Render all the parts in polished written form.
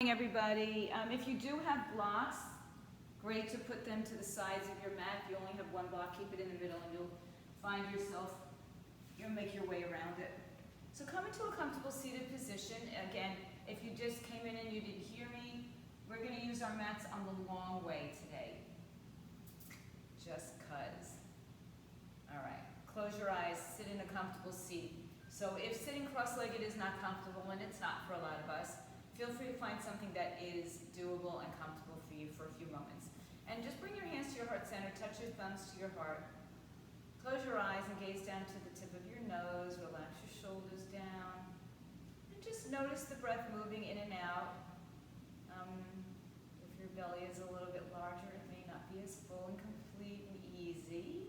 morning, everybody. If you do have blocks, great to put them to the sides of your mat. If you only have one block, keep it in the middle and you'll find yourself, you'll make your way around it. So come into a comfortable seated position. Again, if you just came in and you didn't hear me, we're going to use our mats on the long way today. Just cuz. All right, close your eyes, sit in a comfortable seat. So if sitting cross-legged is not comfortable, and it's not for a lot of us, feel free to find something that is doable and comfortable for you for a few moments. And just bring your hands to your heart center, touch your thumbs to your heart. Close your eyes and gaze down to the tip of your nose, relax your shoulders down. And just notice the breath moving in and out. If your belly is a little bit larger, it may not be as full and complete and easy.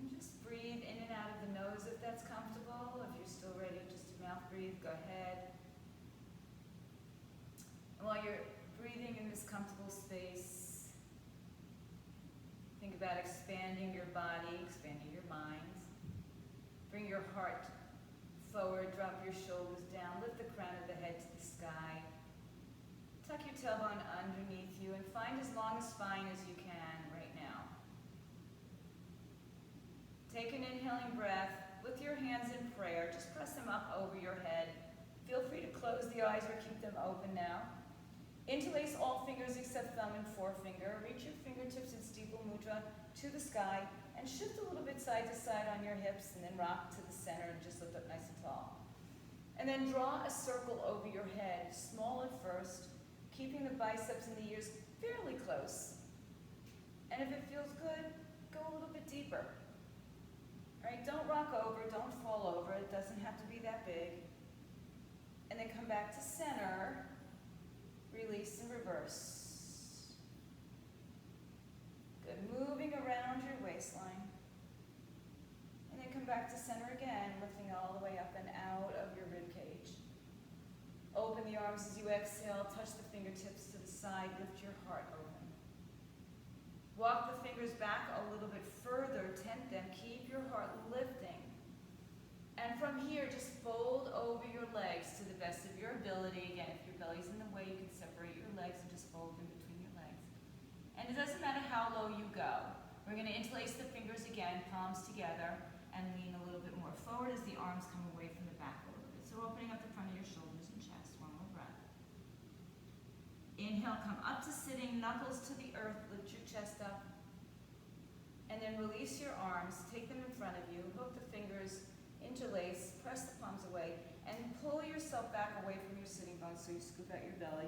And just breathe in and out of the nose if that's comfortable. If you're still ready just to mouth breathe, go ahead. And while you're breathing in this comfortable space, think about expanding your body, expanding your mind. Bring your heart forward, drop your shoulders down, lift the crown of the head to the sky. Tuck your tailbone underneath you and find as long a spine as you can right now. Take an inhaling breath with your hands in prayer. Just press them up over your head. Feel free to close the eyes or keep them open now. Interlace all fingers except thumb and forefinger. Reach your fingertips in steeple mudra to the sky and shift a little bit side to side on your hips and then rock to the center and just lift up nice and tall. And then draw a circle over your head, small at first, keeping the biceps and the ears fairly close. And if it feels good, go a little bit deeper. All right, don't rock over, don't fall over. It doesn't have to be that big. And then come back to center. Release and reverse. Good. Moving around your waistline. And then come back to center again, lifting all the way up and out of your rib cage. Open the arms as you exhale. Touch the fingertips to the side. Lift your heart open. Walk the fingers back a little bit further. Tent them. Keep your heart lifting. And from here, just fold over your legs to the best of your ability. Again, if your belly's in the way, you can separate your legs and just fold in between your legs. And it doesn't matter how low you go. We're going to interlace the fingers again, palms together, and lean a little bit more forward as the arms come away from the back a little bit. So opening up the front of your shoulders and chest. One more breath. Inhale, come up to sitting, knuckles to the earth, lift your chest up. And then release your arms, take them in front of you, hook the fingers, interlace, press the palms away, and pull yourself back away from your sitting bones so you scoop out your belly.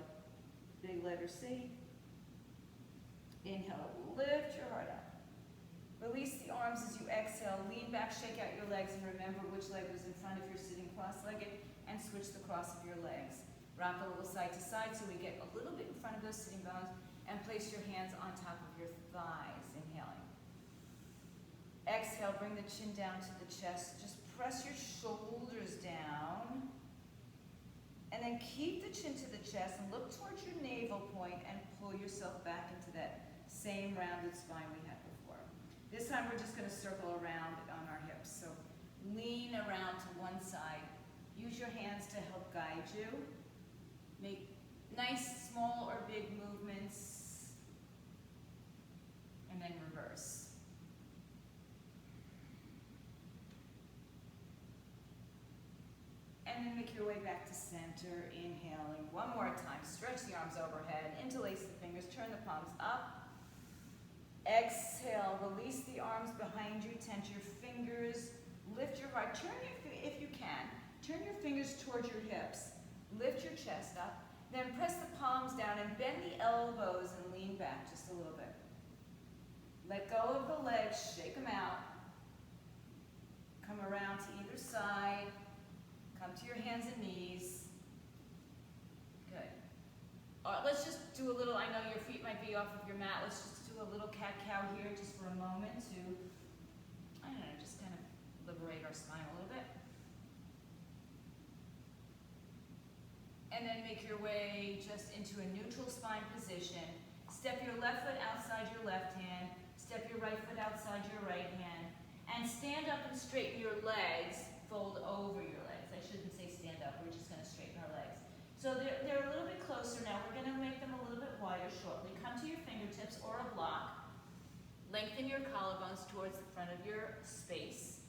Big letter C. Inhale, lift your heart up. Release the arms as you exhale, lean back, shake out your legs, and remember which leg was in front if you're sitting cross-legged, and switch the cross of your legs. Rock a little side to side so we get a little bit in front of those sitting bones, and place your hands on top of your thighs, inhaling. Exhale, bring the chin down to the chest. Just press your shoulders down. And then keep the chin to the chest and look towards your navel point and pull yourself back into that same rounded spine we had before. This time we're just going to circle around on our hips. So lean around to one side. Use your hands to help guide you. Make nice, small, or big movements. And then reverse. And then make your way back to center, inhaling one more time. Stretch the arms overhead, interlace the fingers, turn the palms up. Exhale, release the arms behind you, tent your fingers, lift your heart. If you can, turn your fingers towards your hips, lift your chest up, then press the palms down and bend the elbows and lean back just a little bit. Let go of the legs, shake them out. Come around to either side. Come to your hands and knees. Good. Let's just do a little, I know your feet might be off of your mat. Let's just do a little cat-cow here just for a moment to, I don't know, just kind of liberate our spine a little bit. And then make your way just into a neutral spine position. Step your left foot outside your left hand. Step your right foot outside your right hand. And stand up and straighten your legs. Fold over your legs. I shouldn't say stand up. We're just going to straighten our legs. collarbones towards the front of your space.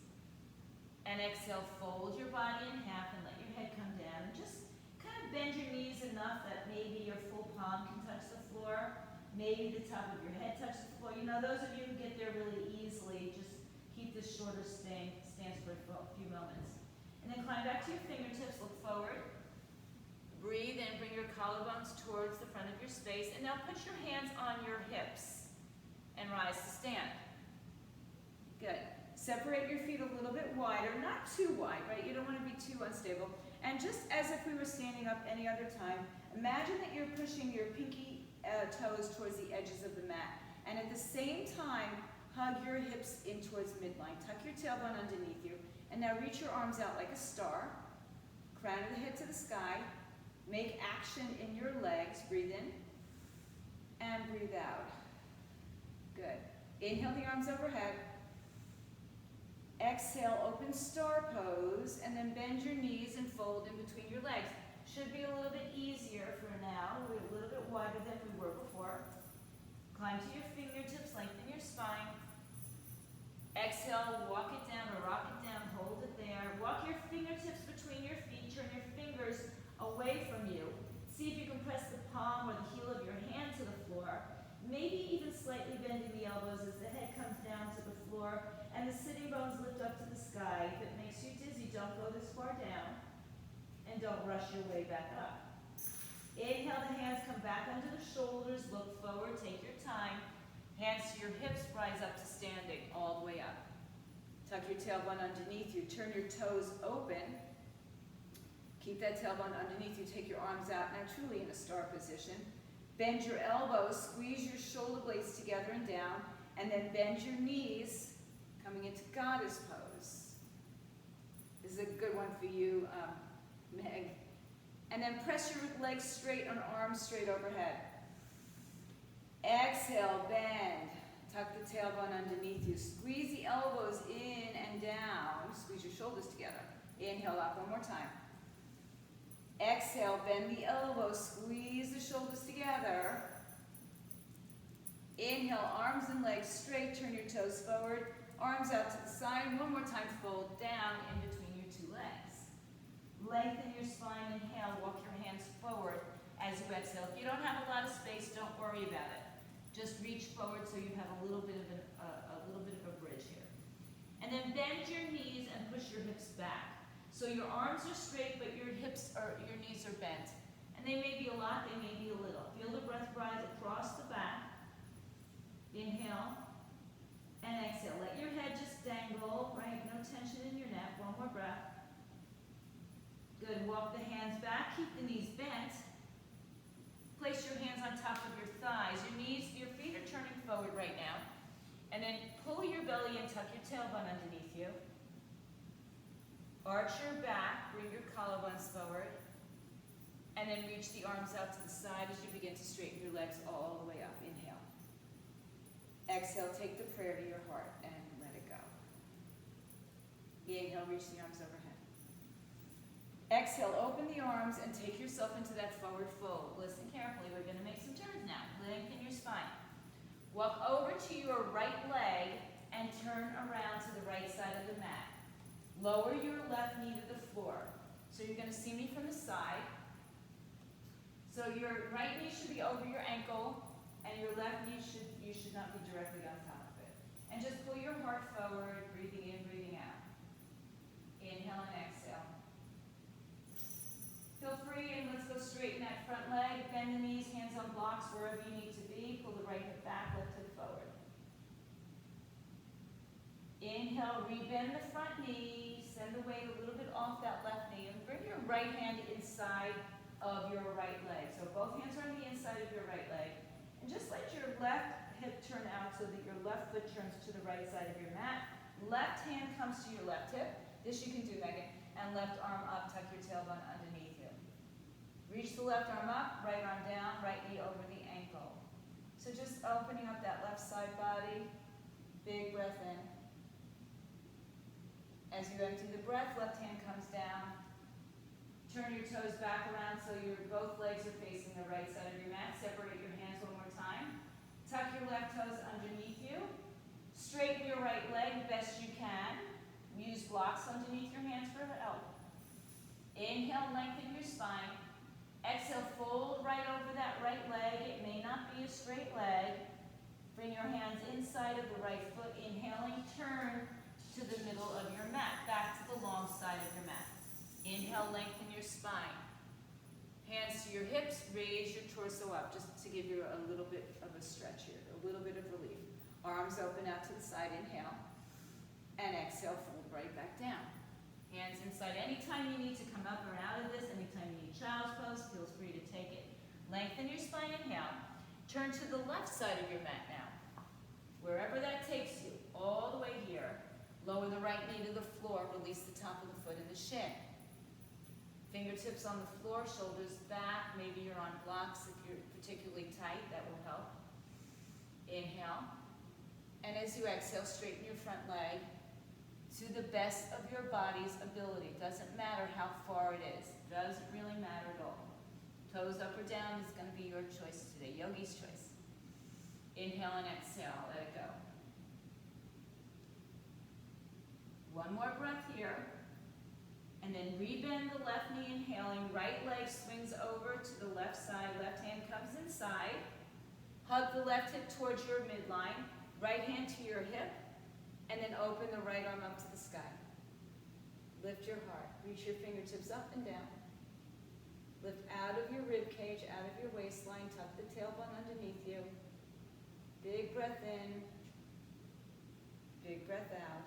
And exhale, fold your body in half and let your head come down. Just kind of bend your knees enough that maybe your full palm can touch the floor. Maybe the top of your head touches the floor. You know, those of you who get there really easily, just keep this shorter stance for a few moments. And then climb back to your fingertips, look forward. Breathe in, bring your collarbones towards the front of your space. And now put your hands on your hips and rise to stand. Good. Separate your feet a little bit wider, not too wide, right? You don't want to be too unstable. And just as if we were standing up any other time, imagine that you're pushing your pinky toes towards the edges of the mat. And at the same time, hug your hips in towards midline. Tuck your tailbone underneath you. And now reach your arms out like a star. Crown of the head to the sky. Make action in your legs. Breathe in and breathe out. Good. Inhale the arms overhead. Exhale, open star pose, and then bend your knees and fold in between your legs. Should be a little bit easier for now. We're a little bit wider than we were before. Climb to your fingertips, lengthen your spine. Exhale, walk it down or rock it down, hold it there. Walk your fingertips between your feet, turn your fingers away from you. See if you can press the palm or the heel of your hand to the floor. Maybe even slightly bending the elbows as the head comes down to the floor and the sitting bones lift up to the sky. If it makes you dizzy, don't go this far down and don't rush your way back up. Inhale, the hands come back under the shoulders, look forward, take your time. Hands to your hips, rise up to standing, all the way up. Tuck your tailbone underneath you, turn your toes open. Keep that tailbone underneath you, take your arms out, now truly in a star position. Bend your elbows, squeeze your shoulder blades together and down, and then bend your knees, coming into goddess pose. This is a good one for you, Meg. And then press your legs straight and arms straight overhead. Exhale, bend. Tuck the tailbone underneath you. Squeeze the elbows in and down. Squeeze your shoulders together. Inhale up one more time. Exhale, bend the elbows. Squeeze the shoulders together. Inhale, arms and legs straight. Turn your toes forward. Arms out to the side. One more time, fold down in between your two legs. Lengthen your spine. Inhale, walk your hands forward as you exhale. If you don't have a lot of space, don't worry about it. Just reach forward so you have a little bit of a bridge here. And then bend your knees and push your hips back. So your arms are straight, but your knees are bent. And they may be a lot, they may be a little. Feel the breath rise across the back. Inhale and exhale. Let your head just dangle, right? No tension in your neck. One more breath. Good. Walk the hands back. Keep the knees bent. Place your hands on top of your thighs. Your feet are turning forward right now. And then pull your belly and tuck your tailbone underneath you. Arch your back, bring your collarbones forward. And then reach the arms out to the side as you begin to straighten your legs all the way up. Inhale. Exhale, take the prayer to your heart and let it go. Inhale, reach the arms overhead. Exhale, open the arms and take yourself into that forward fold. Listen carefully, we're going to make some turns now. Lengthen your spine. Walk over to your right leg and turn around to the right side of the mat. Lower your left knee to the floor. So you're going to see me from the side. So your right knee should be over your ankle, and your left knee you should not be directly on top of it. And just pull your heart forward, breathing in, breathing out. Inhale and exhale. Feel free, and let's go straighten that front leg. Bend the knees, hands on blocks wherever you need to be. Pull the right hip back, left hip forward. Inhale, rebend the front knee. Send the weight a little bit off that left knee. And bring your right hand inside of your right leg. So both hands are on the inside of your right leg. And just let your left hip turn out so that your left foot turns to the right side of your mat. Left hand comes to your left hip. This you can do, Megan. And left arm up, tuck your tailbone underneath you. Reach the left arm up, right arm down, right knee over the ankle. So just opening up that left side body. Big breath in. As you empty the breath, left hand comes down. Turn your toes back around so your both legs are facing the right side of your mat. Separate your hands one more time. Tuck your left toes underneath you. Straighten your right leg best you can. Use blocks underneath your hands for help. Inhale, lengthen your spine. Exhale, fold right over that right leg. It may not be a straight leg. Bring your hands inside of the right foot. Inhaling, turn to the middle of your mat, back to the long side of your mat. Inhale, lengthen your spine. Hands to your hips, raise your torso up, just to give you a little bit of a stretch here, a little bit of relief. Arms open out to the side, inhale. And exhale, fold right back down. Hands inside. Anytime you need to come up or out of this, anytime you need child's pose, feel free to take it. Lengthen your spine, inhale. Turn to the left side of your mat now. Wherever that takes you, all the way here. Lower the right knee to the floor, release the top of the foot and the shin. Fingertips on the floor, shoulders back. Maybe you're on blocks if you're particularly tight, that will help. Inhale. And as you exhale, straighten your front leg to the best of your body's ability. Doesn't matter how far it is. Doesn't really matter at all. Toes up or down is going to be your choice today, yogi's choice. Inhale and exhale, let it go. One more breath here. And then rebend the left knee, inhaling. Right leg swings over to the left side. Left hand comes inside. Hug the left hip towards your midline. Right hand to your hip. And then open the right arm up to the sky. Lift your heart. Reach your fingertips up and down. Lift out of your rib cage, out of your waistline. Tuck the tailbone underneath you. Big breath in. Big breath out.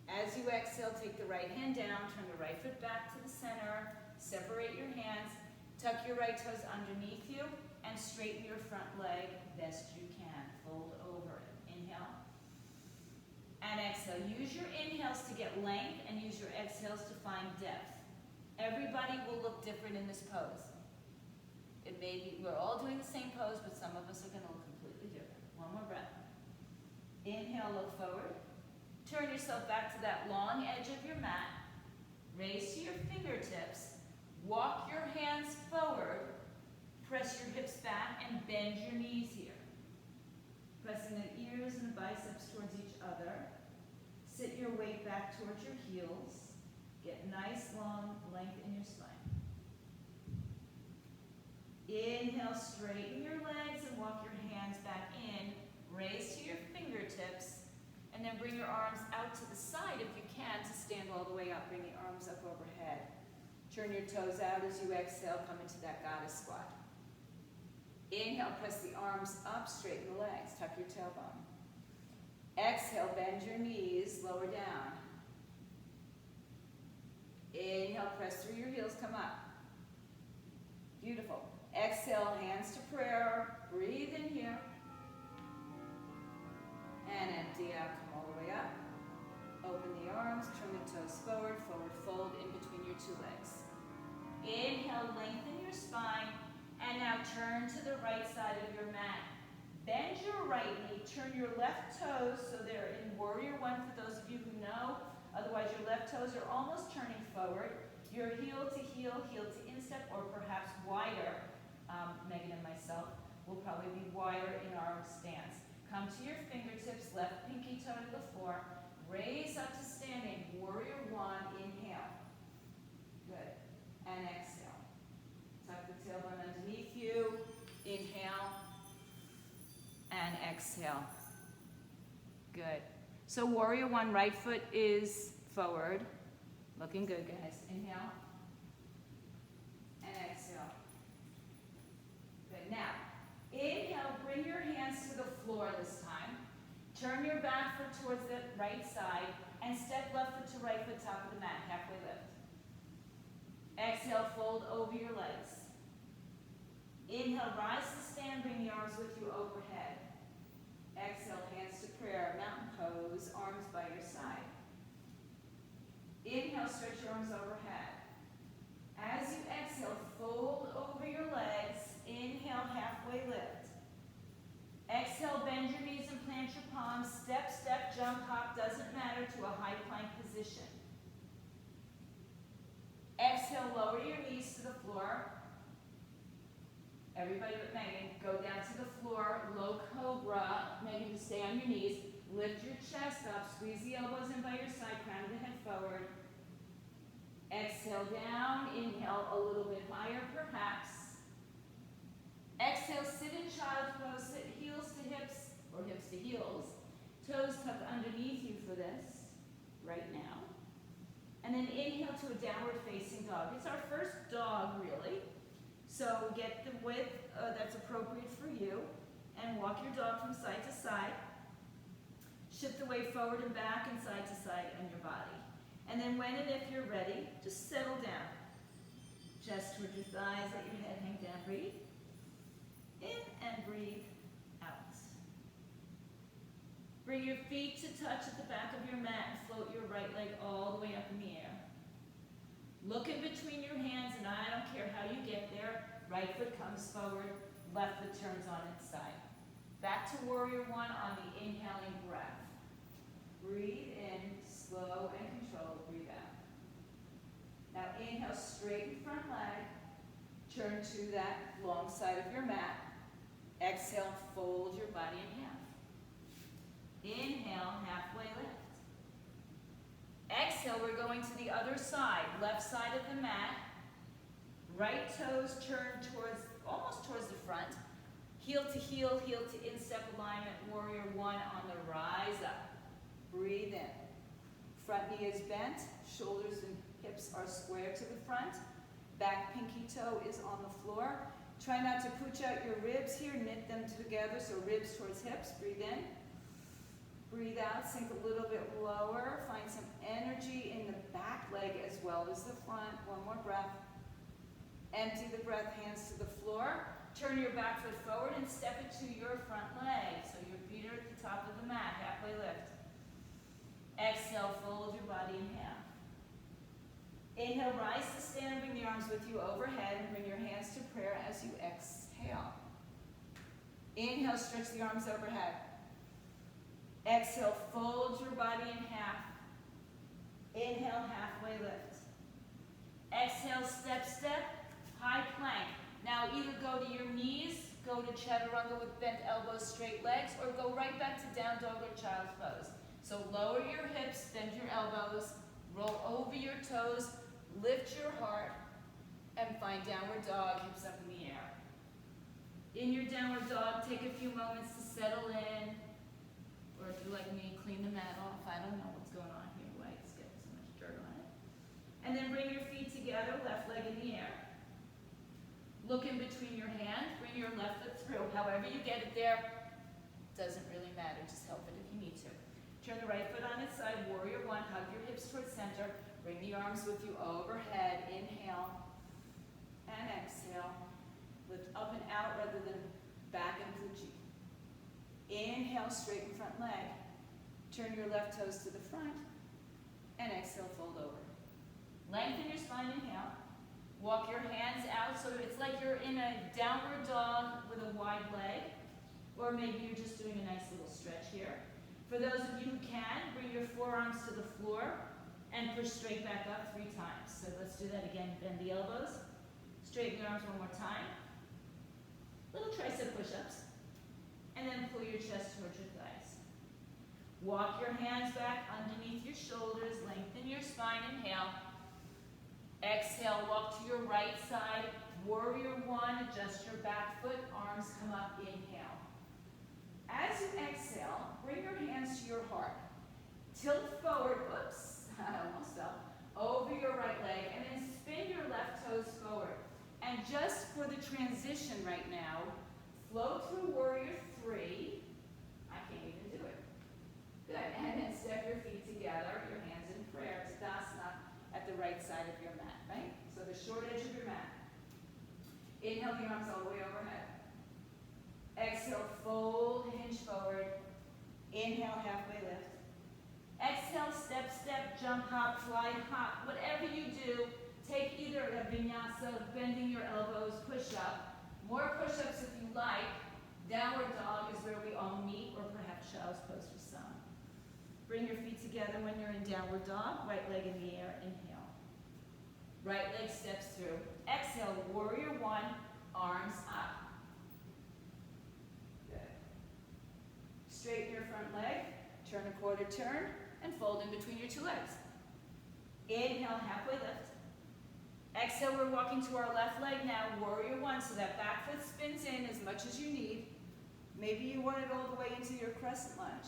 As you exhale, take the right hand down. Turn the right foot back to the center. Separate your hands. Tuck your right toes underneath you. And straighten your front leg best you can. Fold over it. Inhale. And exhale. Use your inhales to get length and use your exhales to find depth. Everybody will look different in this pose. It may be, we're all doing the same pose, but some of us are going to look completely different. One more breath. Inhale, look forward. Turn yourself back to that long edge of your mat. Raise to your fingertips. Walk your hands forward. Press your hips back and bend your knees here. Pressing the ears and the biceps towards each other. Sit your weight back towards your heels. Get nice long length in your spine. Inhale, straighten your legs and walk your hands back in. Raise to your fingertips. And then bring your arms out to the side if you can to stand all the way up. Bring the arms up overhead. Turn your toes out as you exhale. Come into that goddess squat. Inhale, press the arms up, straighten the legs, tuck your tailbone. Exhale, bend your knees, lower down. Inhale, press through your heels, come up. Beautiful. Exhale, hands to prayer. Breathe in here. And empty out, come all the way up. Open the arms, turn the toes forward, forward fold in between your two legs. Inhale, lengthen your spine. And now turn to the right side of your mat. Bend your right knee, turn your left toes so they're in warrior one for those of you who know. Otherwise your left toes are almost turning forward. Your heel to instep, or perhaps wider. Megan and myself will probably be wider in our stance. Come to your fingertips, left pinky toe to the floor. Raise up to standing, warrior one, inhale. Good, and exhale. Tuck the tailbone underneath you. Inhale. And exhale. Good. So warrior one, right foot is forward. Looking good, guys. Inhale. And exhale. Good. Now, inhale, bring your hands to the floor this time. Turn your back foot towards the right side. And step left foot to right foot, top of the mat, halfway lift. Exhale, fold over your legs. Inhale, rise to stand, bring the arms with you overhead. Exhale, hands to prayer, mountain pose, arms by your side. Inhale, stretch your arms overhead. As you exhale, fold over your legs. Inhale, halfway lift. Exhale, bend your knees and plant your palms. Step, step, jump, hop, doesn't matter, to a high plank position. Exhale, lower your knees to the floor. Everybody but Megan, go down to the floor, low cobra. Megan, to stay on your knees. Lift your chest up, squeeze the elbows in by your side, crown of the head forward. Exhale down, inhale a little bit higher perhaps. Exhale, sit in child's pose, sit heels to hips, or hips to heels. Toes tucked underneath you for this, right now. And then inhale to a downward facing dog. It's our first dog, really. So get the width that's appropriate for you, and walk your dog from side to side. Shift the weight forward and back and side to side on your body. And then when and if you're ready, just settle down. Chest toward your thighs, let your head hang down, breathe. In and breathe out. Bring your feet to touch at the back of your mat and float your right leg all the way up in the air. Look in between your hands, and I don't care how you get there. Right foot comes forward, left foot turns on its side. Back to warrior one on the inhaling breath. Breathe in, slow and controlled, breathe out. Now inhale, straighten front leg. Turn to that long side of your mat. Exhale, fold your body in half. Inhale, halfway lift. Exhale, we're going to the other side, left side of the mat. Right toes turn towards, almost towards the front. Heel to instep alignment, warrior one on the rise up. Breathe in. Front knee is bent, shoulders and hips are square to the front. Back pinky toe is on the floor. Try not to pooch out your ribs here, knit them together, so ribs towards hips. Breathe in. Breathe out, sink a little bit lower. Find some energy in the back leg as well as the front. One more breath. Empty the breath, hands to the floor. Turn your back foot forward and step it to your front leg. So your feet are at the top of the mat, halfway lift. Exhale, fold your body in half. Inhale, rise to stand, bring the arms with you overhead, and bring your hands to prayer as you exhale. Inhale, stretch the arms overhead. Exhale, fold your body in half. Inhale, halfway lift. Exhale, step, high plank. Now either go to your knees, go to chaturanga with bent elbows, straight legs, or go right back to down dog or child's pose. So lower your hips, bend your elbows, roll over your toes, lift your heart, and find downward dog, hips up in the air. In your downward dog, take a few moments to settle in, or if you're like me, clean the mat off. I don't know what's going on here, why it's getting so much dirt on it. And then bring your feet together, left leg in the air. Look in between your hands, bring your left foot through. However you get it there, doesn't really matter, just help it if you need to. Turn the right foot on its side, warrior one, hug your hips towards center. Bring the arms with you overhead, inhale and exhale. Lift up and out rather than back and poochie. Inhale, straighten front leg. Turn your left toes to the front and exhale, fold over. Lengthen your spine, inhale. Walk your hands out so it's like you're in a downward dog with a wide leg, or maybe you're just doing a nice little stretch here. For those of you who can, bring your forearms to the floor and push straight back up 3 times. So let's do that again. Bend the elbows, straighten the arms one more time. Little tricep push-ups, and then pull your chest towards your thighs. Walk your hands back underneath your shoulders, lengthen your spine, inhale. Exhale, walk to your right side, warrior one, adjust your back foot, arms come up, inhale. As you exhale, bring your hands to your heart. Tilt forward, oops, I almost fell, over your right leg, and then spin your left toes forward. And just for the transition right now, flow through warrior 3. I can't even do it. Good, and then step your feet together, your hands in prayer, Tadasana, at the right side of your mat, right? So the short edge of your mat. Inhale the arms all the way overhead. Exhale, fold, hinge forward. Inhale, halfway lift. Exhale, step, jump, hop, fly, hop. Whatever you do, take either a vinyasa, bending your elbows, push up. More push-ups if you like. Downward dog is where we all meet, or perhaps child's pose for some. Bring your feet together when you're in downward dog, right leg in the air, inhale. Right leg steps through. Exhale, warrior one, arms up. Good. Straighten your front leg, turn a quarter turn, and fold in between your two legs. Inhale, halfway lift. Exhale, we're walking to our left leg now, warrior one, so that back foot spins in as much as you need. Maybe you want it all the way into your crescent lunge.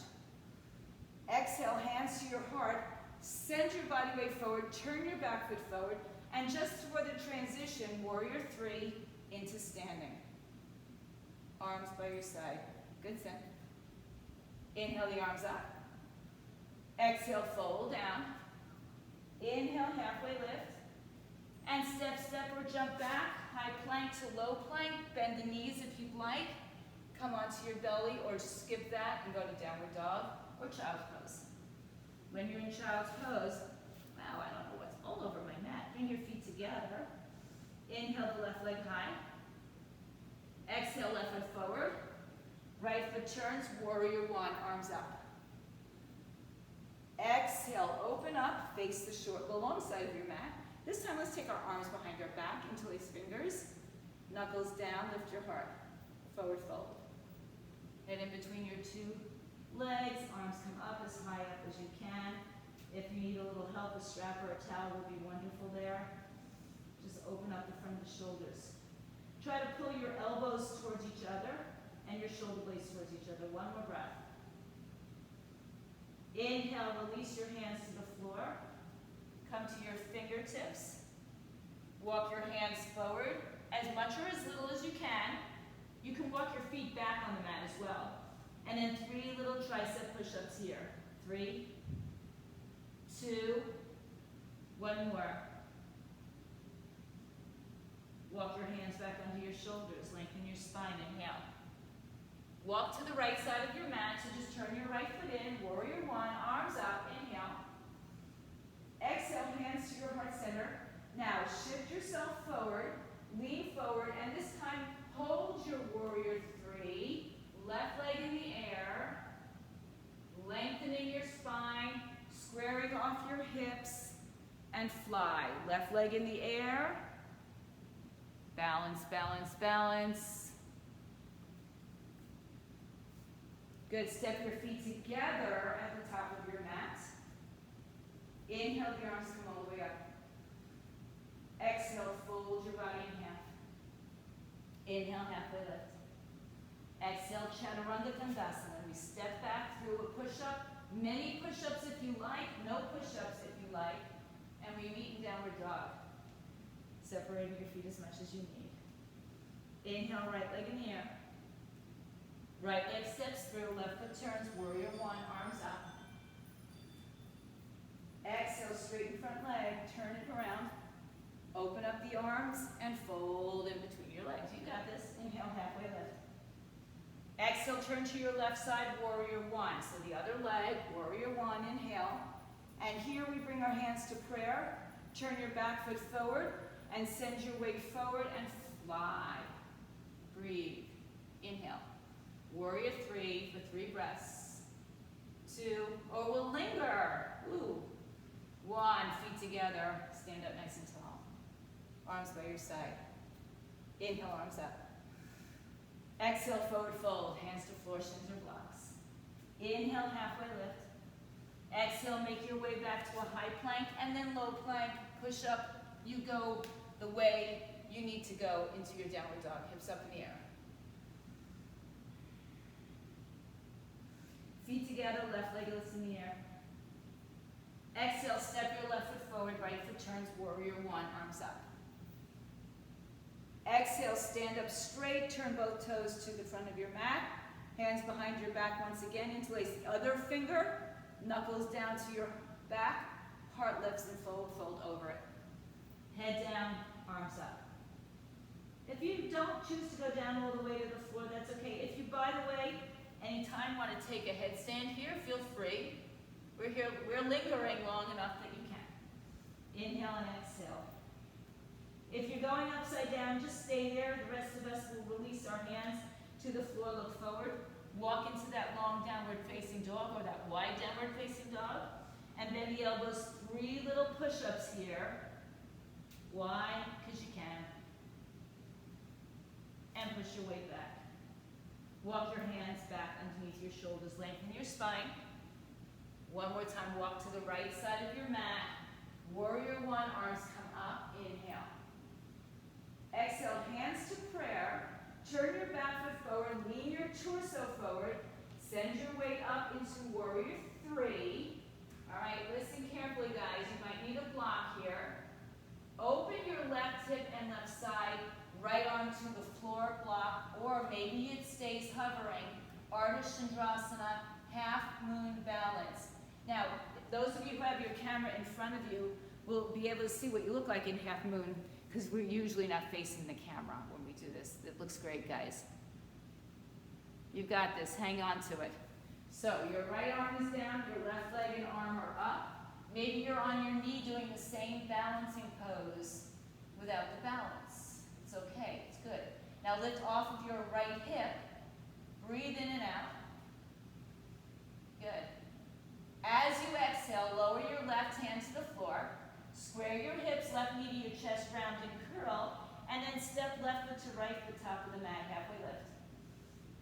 Exhale, hands to your heart, send your body weight forward, turn your back foot forward, and just for the transition, warrior three into standing. Arms by your side. Good, Zen. Inhale the arms up. Exhale, fold down. Inhale, halfway lift. And step, step, or jump back. High plank to low plank. Bend the knees if you'd like. Come onto your belly or skip that and go to downward dog or child's pose. When you're in child's pose, wow, I don't know what's all over my mat. Bring your feet together. Inhale the left leg high. Exhale, left foot forward. Right foot turns, warrior one, arms up. Exhale, open up, face the long side of your mat. This time let's take our arms behind our back, interlace fingers, knuckles down, lift your heart, forward fold. And in between your two legs, arms come up as high up as you can. If you need a little help, a strap or a towel will be wonderful there. Just open up the front of the shoulders. Try to pull your elbows towards each other and your shoulder blades towards each other. One more breath. Inhale, release your hands to the floor. Come to your fingertips. Walk your hands forward as much or as little as you can. You can walk your feet back on the mat as well. And then 3 little tricep push-ups here. 3, 2, 1 more. Walk your hands back under your shoulders. Lengthen your spine. Inhale. Walk to the right side of your mat, so just turn your right foot in. Warrior one, arms up. Inhale. Exhale, hands to your heart center. Now shift yourself forward, lean forward, and this time hold your warrior three. Left leg in the air, lengthening your spine, squaring off your hips, and fly. Left leg in the air. Balance, balance, balance. Good. Step your feet together at the top of your mat. Inhale, the arms come all the way up. Exhale, fold your body in half. Inhale, halfway lift. Exhale, Chaturanga Dandasana. We step back through a push-up. Many push-ups if you like, no push-ups if you like. And we meet in downward dog. Separating your feet as much as you need. Inhale, right leg in the air. Right leg steps through, left foot turns, warrior one, arms up. Exhale, straighten front leg, turn it around. Open up the arms and fold in between your legs. You got this. Inhale, halfway lift. Exhale, turn to your left side, warrior one. So the other leg, warrior one, inhale. And here we bring our hands to prayer. Turn your back foot forward and send your weight forward and fly. Breathe. Inhale. Warrior three for 3 breaths. 2, or we'll linger. Ooh. 1, feet together. Stand up nice and tall. Arms by your side. Inhale, arms up. Exhale, forward fold. Hands to floor, shins or blocks. Inhale, halfway lift. Exhale, make your way back to a high plank and then low plank. Push up. You go the way you need to go into your downward dog. Hips up in the air. Feet together, left leg lifts in the air. Exhale, step your left foot forward, right foot turns, warrior one, arms up. Exhale, stand up straight, turn both toes to the front of your mat. Hands behind your back once again, interlace the other finger, knuckles down to your back, heart lifts and fold, fold over it. Head down, arms up. If you don't choose to go down all the way to the floor, that's okay. If you, by the way, anytime want to take a headstand here, feel free. We're lingering long enough that you can. Inhale and exhale. If you're going upside down, just stay there. The rest of us will release our hands to the floor, look forward. Walk into that long downward facing dog or that wide downward facing dog. And bend the elbows, 3 little push-ups here. Why? Because you can. And push your weight back. Walk your hands back underneath your shoulders, lengthen your spine. One more time, walk to the right side of your mat. Warrior one, arms come up, inhale. Exhale, hands to prayer. Turn your back foot forward, lean your torso forward. Send your weight up into warrior three. All right, listen carefully, guys. You might need a block here. Open your left hip and left side, right arm to the floor block, or maybe it stays hovering. Ardha Chandrasana, half moon balance. Now, those of you who have your camera in front of you will be able to see what you look like in half moon, because we're usually not facing the camera when we do this. It looks great, guys. You've got this, hang on to it. So your right arm is down, your left leg and arm are up. Maybe you're on your knee doing the same balancing pose without the balance. It's okay, it's good. Now lift off of your right hip, breathe in and out. Good. As you exhale, lower your left hand to the floor, square your hips, left knee to your chest, round and curl, and then step left foot to right foot, top of the mat, halfway lift.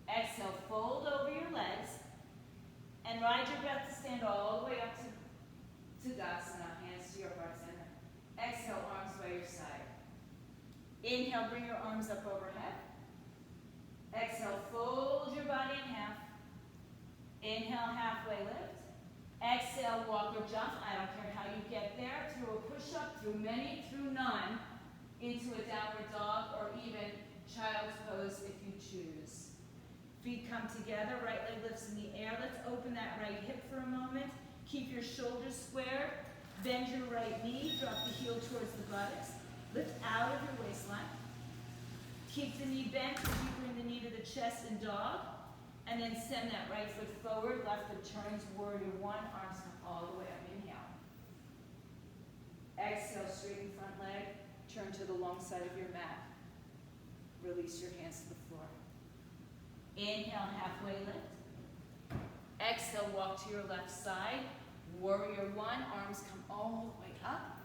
Exhale, fold over your legs, and ride your breath to stand all the way up to Tadasana, hands to your heart center. Exhale, arms by your side. Inhale, bring your arms up overhead. Exhale, fold your body in half. Inhale, halfway lift. Exhale, walk or jump. I don't care how you get there. Through a push-up, through many, through none, into a downward dog, or even child's pose if you choose. Feet come together, right leg lifts in the air. Let's open that right hip for a moment. Keep your shoulders squared. Bend your right knee. Drop the heel towards the buttocks. Lift out of your waistline. Keep the knee bent as you bring the knee to the chest in dog. And then send that right foot forward. Left foot turns, warrior one. Arms come all the way up. Inhale. Exhale, straighten front leg. Turn to the long side of your mat. Release your hands to the floor. Inhale, halfway lift. Exhale, walk to your left side. Warrior one, arms come all the way up.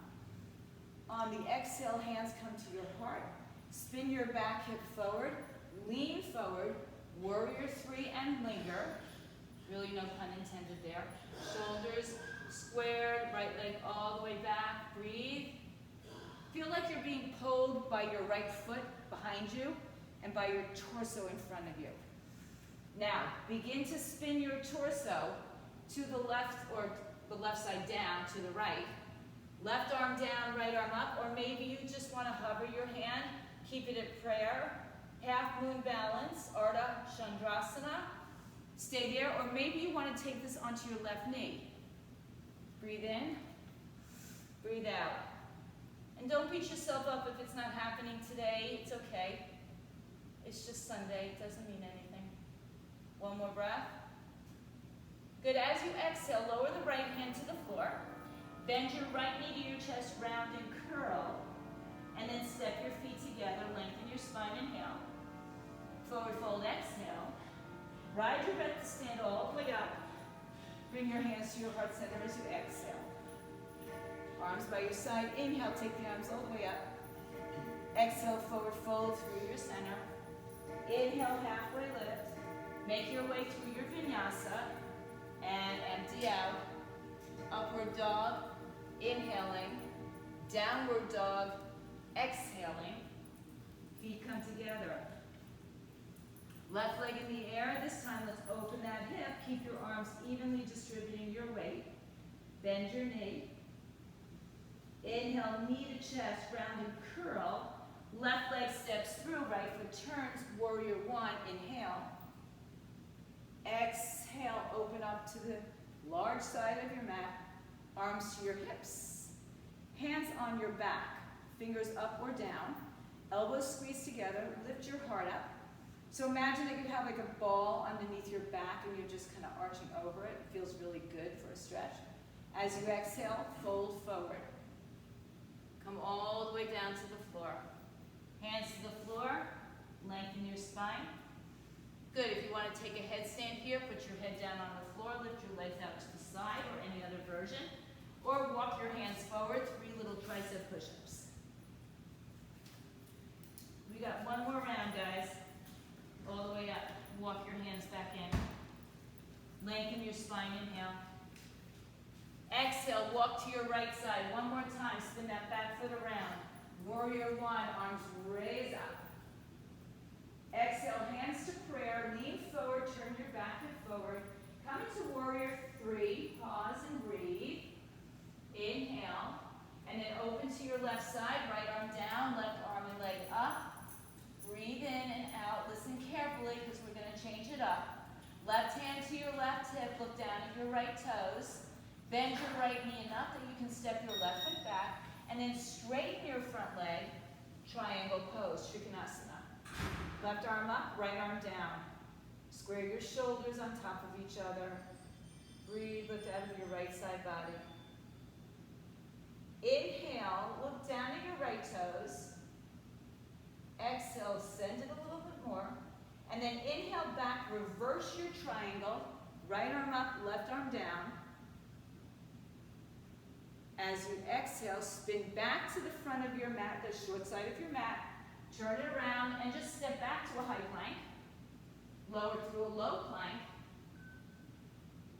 On the exhale, hands come to your heart. Spin your back hip forward. Lean forward. Warrior three and linger. Really no pun intended there. Shoulders squared, right leg all the way back. Breathe. Feel like you're being pulled by your right foot behind you and by your torso in front of you. Now, begin to spin your torso to the left, or the left side down to the right. Left arm down, right arm up, or maybe you just want to hover your hand, keep it at prayer. Half moon balance, Ardha Chandrasana. Stay there, or maybe you want to take this onto your left knee. Breathe in, breathe out. And don't beat yourself up if it's not happening today. It's okay. It's just Sunday. It doesn't mean anything. One more breath. Good. As you exhale, lower the right hand to the floor. Bend your right knee to your chest, round and curl. And then step your feet together. Lengthen your spine. Inhale. Forward fold. Exhale. Ride your breath to stand all the way up. Bring your hands to your heart center as you exhale. Arms by your side. Inhale, take the arms all the way up. Exhale, forward fold through your center. Inhale, halfway lift. Make your way through your vinyasa and empty out. Upward dog, inhaling. Downward dog, exhaling. Feet come together. Left leg in the air. This time, let's open that hip. Keep your arms evenly distributing your weight. Bend your knee. Inhale, knee to chest, round and curl. Left leg steps through, right foot turns, warrior one, inhale. Exhale, open up to the large side of your mat, arms to your hips. Hands on your back, fingers up or down, elbows squeeze together, lift your heart up. So imagine that you have like a ball underneath your back and you're just kind of arching over it. It feels really good for a stretch. As you exhale, fold forward. Come all the way down to the floor. Hands to the floor, lengthen your spine. Good, if you want to take a headstand here, put your head down on the floor, lift your legs out to the side or any other version. Or walk your hands forward, 3 little tricep push-ups. We got one more round, guys. All the way up. Walk your hands back in. Lengthen your spine, inhale. Exhale, walk to your right side. One more time, spin that back foot around. Warrior one, arms raise up. Exhale, hands to prayer, lean forward, turn your back foot forward. Come into warrior three, pause and breathe. Inhale, and then open to your left side, right arm down, left arm and leg up. Breathe in and out, listen carefully because we're gonna change it up. Left hand to your left hip, look down at your right toes. Bend your right knee enough that you can step your left foot back, and then straighten your front leg, triangle pose, Trikonasana. Left arm up, right arm down. Square your shoulders on top of each other. Breathe, lift out of your right side body. Inhale, look down at your right toes. Exhale, send it a little bit more. And then inhale back, reverse your triangle. Right arm up, left arm down. As you exhale, spin back to the front of your mat, the short side of your mat. Turn it around and just step back to a high plank. Lower through a low plank.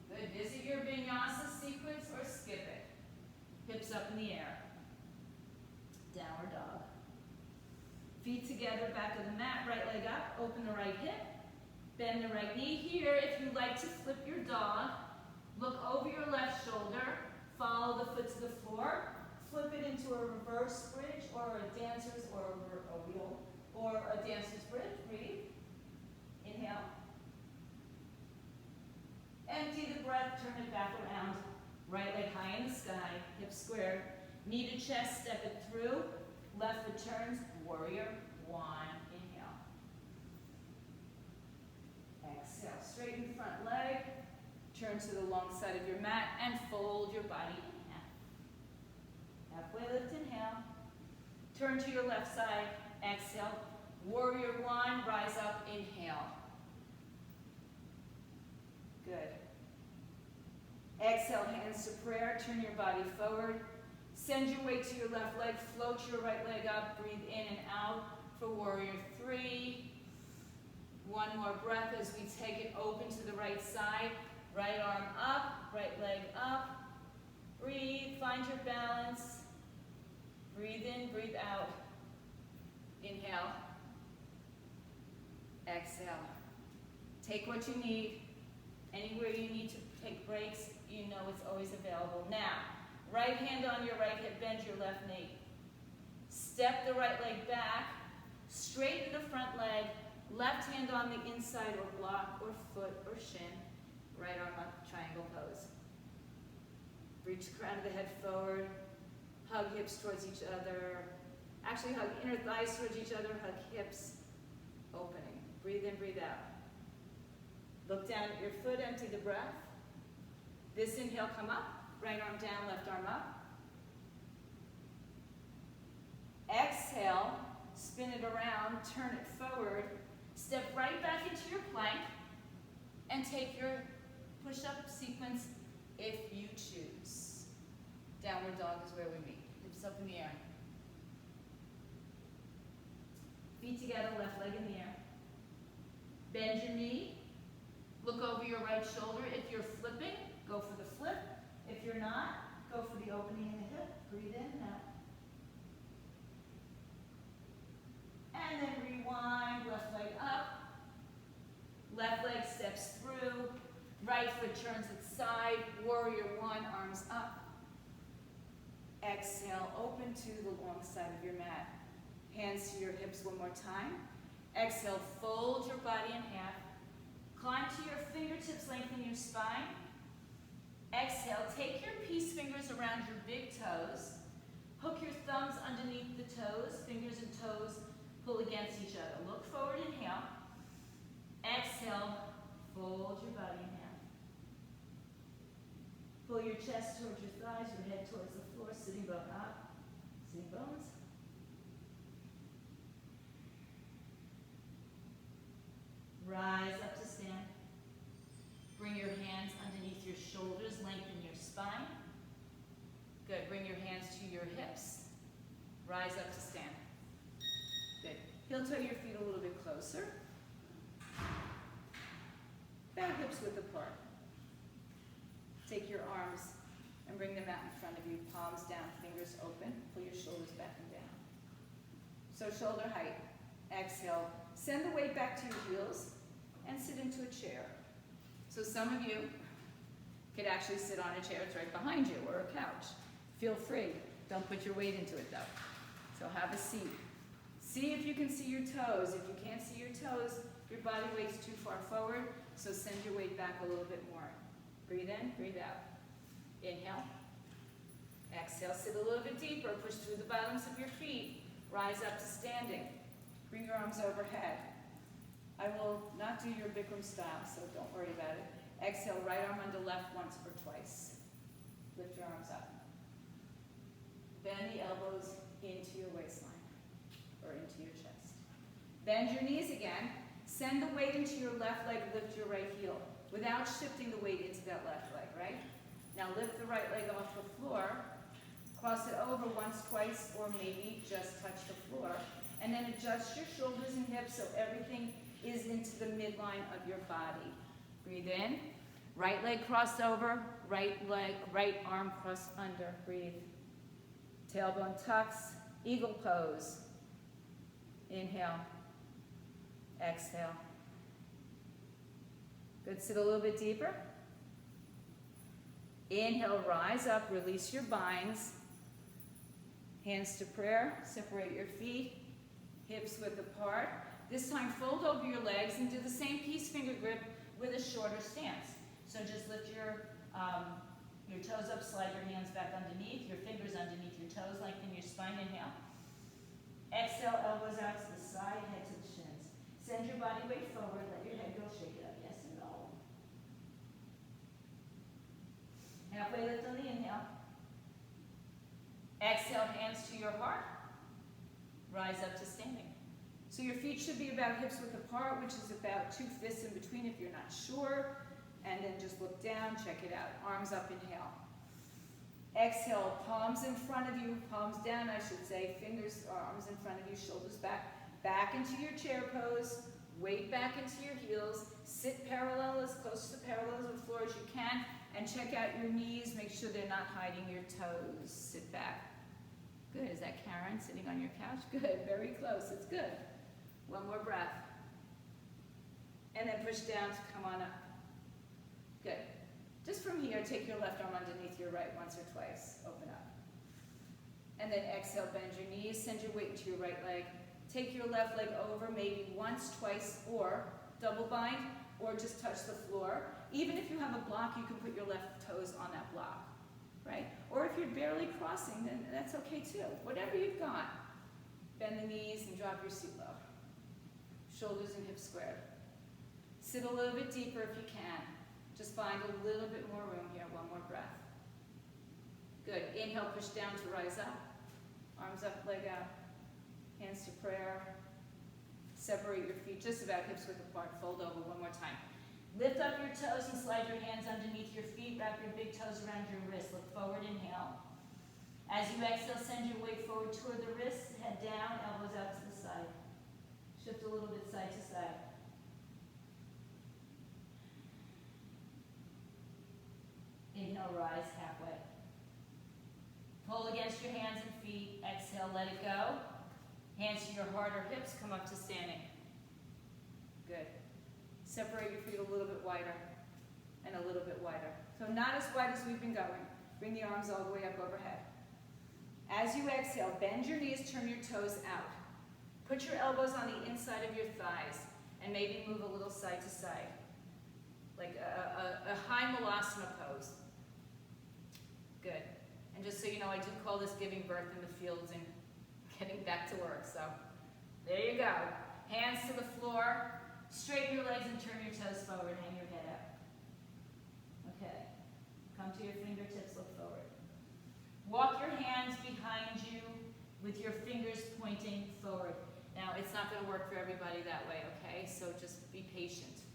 Good. Visit your vinyasa sequence or skip it. Hips up in the air. Downward dog. Feet together, back of the mat, right leg up. Open the right hip. Bend the right knee. Here, if you like to flip your dog, look over your left shoulder. Follow the foot to the floor. Flip it into a reverse bridge or a dancer's or a wheel or a dancer's bridge. Breathe. Inhale. Empty the breath, turn it back around. Right leg high in the sky, hips squared. Knee to chest, step it through. Left foot turns, warrior one. Inhale. Exhale, straighten front leg. Turn to the long side of your mat and fold your body in half. Halfway lift, inhale. Turn to your left side, exhale. Warrior one, rise up, inhale. Good. Exhale, hands to prayer, turn your body forward. Send your weight to your left leg, float your right leg up, breathe in and out for warrior three. One more breath as we take it open to the right side. Right arm up, right leg up. Breathe, find your balance. Breathe in, breathe out. Inhale. Exhale. Take what you need. Anywhere you need to take breaks, you know it's always available. Now, right hand on your right hip, bend your left knee. Step the right leg back, straighten the front leg, left hand on the inside or block or foot or shin. Right arm up, triangle pose. Reach the crown of the head forward. Hug hips towards each other. Actually, hug inner thighs towards each other. Hug hips. Opening. Breathe in, breathe out. Look down at your foot, empty the breath. This inhale, come up. Right arm down, left arm up. Exhale, spin it around, turn it forward. Step right back into your plank. And take your push-up sequence if you choose. Downward dog is where we meet. Hips up in the air. Feet together, left leg in the air. Bend your knee. Look over your right shoulder. If you're flipping, go for the flip. If you're not, go for the opening in the hip. Breathe in and out. And then rewind, left leg up. Left leg steps through. Right foot turns its side. Warrior one, arms up. Exhale, open to the long side of your mat. Hands to your hips one more time. Exhale, fold your body in half. Climb to your fingertips, lengthen your spine. Exhale, take your peace fingers around your big toes. Hook your thumbs underneath the toes. Fingers and toes pull against each other. Look forward, inhale. Exhale, fold your body in half. Pull your chest towards your thighs, your head towards the floor, sitting bone up. Sitting bones. Rise up to stand. Bring your hands underneath your shoulders, lengthen your spine. Good, bring your hands to your hips. Rise up to stand. Good, heel toe your feet a little bit closer. Back hips width apart. Take your arms and and bring them out in front of you, palms down, fingers open, pull your shoulders back and down. So shoulder height, exhale, send the weight back to your heels and sit into a chair. So some of you could actually sit on a chair, it's right behind you, or a couch. Feel free, don't put your weight into it though. So have a seat. See if you can see your toes. If you can't see your toes, your body weight's too far forward, so send your weight back a little bit more. Breathe in, breathe out. Inhale. Exhale, sit a little bit deeper, push through the bottoms of your feet, rise up to standing. Bring your arms overhead. I will not do your Bikram style, so don't worry about it. Exhale, right arm under left once or twice. Lift your arms up. Bend the elbows into your waistline, or into your chest. Bend your knees again. Send the weight into your left leg, lift your right heel, without shifting the weight into that left leg, right? Now lift the right leg off the floor, cross it over once, twice, or maybe just touch the floor, and then adjust your shoulders and hips so everything is into the midline of your body. Breathe in, right leg crossed over, right arm crossed under, breathe. Tailbone tucks, eagle pose. Inhale, exhale. Good, sit a little bit deeper. Inhale, rise up, release your binds. Hands to prayer, separate your feet, hips width apart. This time fold over your legs and do the same peace finger grip with a shorter stance. So just lift your toes up, slide your hands back underneath, your fingers underneath your toes, lengthen your spine, inhale. Exhale, elbows out to the side, head to the shins. Send your body weight forward, let your head go, shake it up, yes and no. Halfway lift on the inhale. Exhale, hands to your heart. Rise up to standing. So your feet should be about hips width apart, which is about 2 fists in between if you're not sure. And then just look down, check it out. Arms up, inhale. Exhale, palms in front of you, palms down, I should say. Fingers, arms in front of you, shoulders back. Back into your chair pose. Weight back into your heels. Sit parallel, as close to parallel with the floor as you can. And check out your knees. Make sure they're not hiding your toes. Sit back. Good. Is that Karen sitting on your couch? Good. Very close. It's good. One more breath. And then push down to come on up. Good. Just from here, take your left arm underneath your right once or twice. Open up. And then exhale, bend your knees. Send your weight into your right leg. Take your left leg over maybe once, twice, or double bind, or just touch the floor. Even if you have a block, you can put your left toes on that block, right? Or if you're barely crossing, then that's okay too. Whatever you've got. Bend the knees and drop your seat low. Shoulders and hips squared. Sit a little bit deeper if you can. Just find a little bit more room here. One more breath. Good. Inhale, push down to rise up. Arms up, leg out. Hands to prayer. Separate your feet just about hips width apart. Fold over one more time. Lift up your toes and slide your hands underneath your feet. Wrap your big toes around your wrists. Look forward, inhale. As you exhale, send your weight forward toward the wrists. Head down, elbows out to the side. Shift a little bit side to side. Inhale, rise halfway. Pull against your hands and feet. Exhale, let it go. Hands to your heart or hips, come up to standing. Good. Separate your feet a little bit wider and a little bit wider. So not as wide as we've been going. Bring the arms all the way up overhead. As you exhale, bend your knees, turn your toes out. Put your elbows on the inside of your thighs and maybe move a little side to side. Like a high malasana pose. Good. And just so you know, I do call this giving birth in the fields and getting back to work. So there you go. Hands to the floor. Straighten your legs and turn your toes forward. Hang your head up. Okay. Come to your fingertips. Look forward. Walk your hands behind you with your fingers pointing forward. Now, it's not going to work for everybody that way, okay? So just be patient.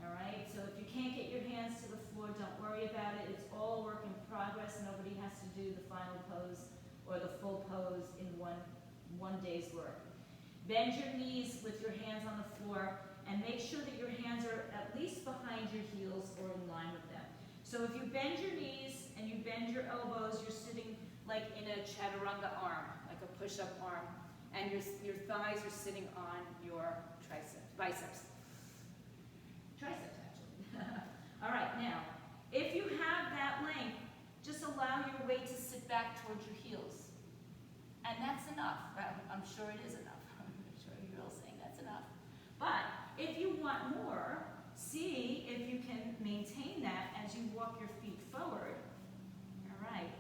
All right? So if you can't get your hands to the floor, don't worry about it. It's all work in progress. Nobody has to do the final pose or the full pose in one day's work. Bend your knees with your hands on the floor and make sure that your hands are at least behind your heels or in line with them. So if you bend your knees and you bend your elbows, you're sitting like in a chaturanga arm, like a push-up arm, and your thighs are sitting on your biceps. Triceps, actually. All right, now, if you have that length, just allow your weight to sit back towards your heels. And that's enough. I'm sure it is enough. I'm sure you're all saying that's enough. But if you want more, see if you can maintain that as you walk your feet forward. All right.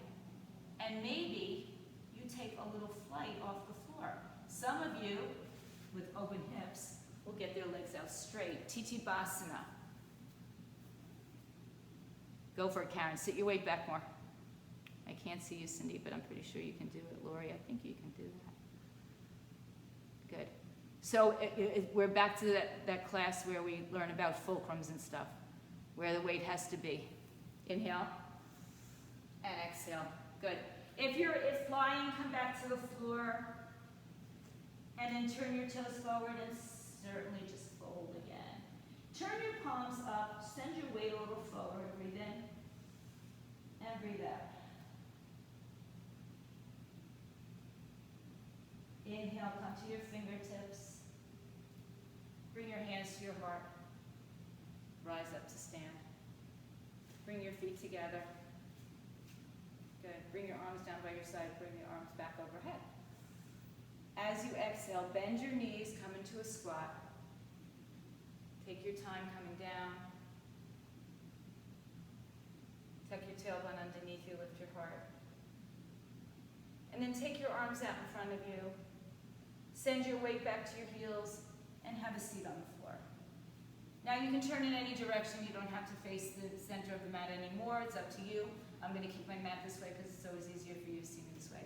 And maybe you take a little flight off the floor. Some of you, with open hips, will get their legs out straight. Titibasana. Go for it, Karen. Sit your weight back more. I can't see you, Cindy, but I'm pretty sure you can do it. Lori, I think you can do that. Good. So we're back to that class where we learn about fulcrums and stuff, where the weight has to be. Inhale and exhale. Good. If flying, come back to the floor and then turn your toes forward and certainly just fold again. Turn your palms up, send your weight a little forward, breathe in and breathe out. Inhale, come to your fingertips. Bring your hands to your heart. Rise up to stand. Bring your feet together. Good. Bring your arms down by your side. Bring your arms back overhead. As you exhale, bend your knees, come into a squat. Take your time coming down. Tuck your tailbone underneath you, lift your heart. And then take your arms out in front of you. Send your weight back to your heels and have a seat on the floor. Now you can turn in any direction. You don't have to face the center of the mat anymore. It's up to you. I'm going to keep my mat this way because it's always easier for you to see me this way.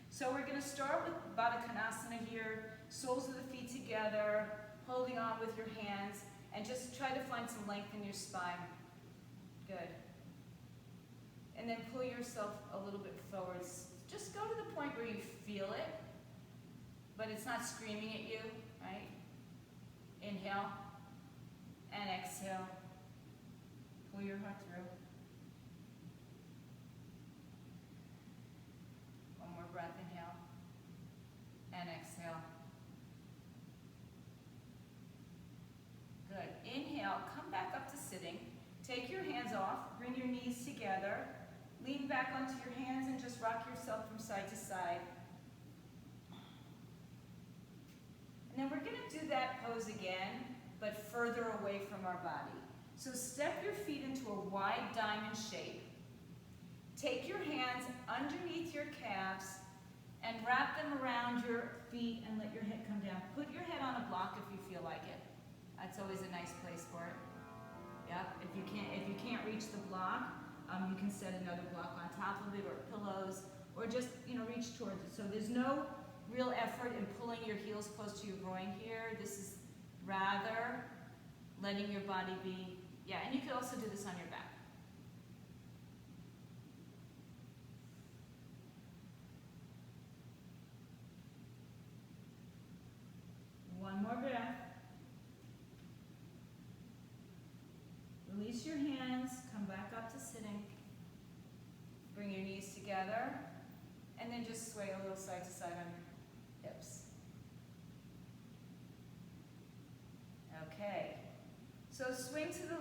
So we're going to start with Baddha Konasana here. Soles of the feet together, holding on with your hands, and just try to find some length in your spine. Good. And then pull yourself a little bit forwards. Just go to the point where you feel it, but it's not screaming at you, right? Inhale and exhale. Pull your heart through. One more breath, inhale and exhale. Good. Inhale, come back up to sitting. Take your hands off, bring your knees together. Lean back onto your hands and just rock yourself from side to side. And then we're going to do that pose again, but further away from our body. So step your feet into a wide diamond shape. Take your hands underneath your calves and wrap them around your feet and let your head come down. Put your head on a block if you feel like it. That's always a nice place for it. Yep. If you can't reach the block, you can set another block on top of it, or pillows, or just reach towards it. So there's no real effort in pulling your heels close to your groin here. This is rather letting your body be, and you could also do this on your back. One more breath. Release your hands, come back up to sitting. Bring your knees together, and then just sway a little side to side on your hips. Okay, so swing to the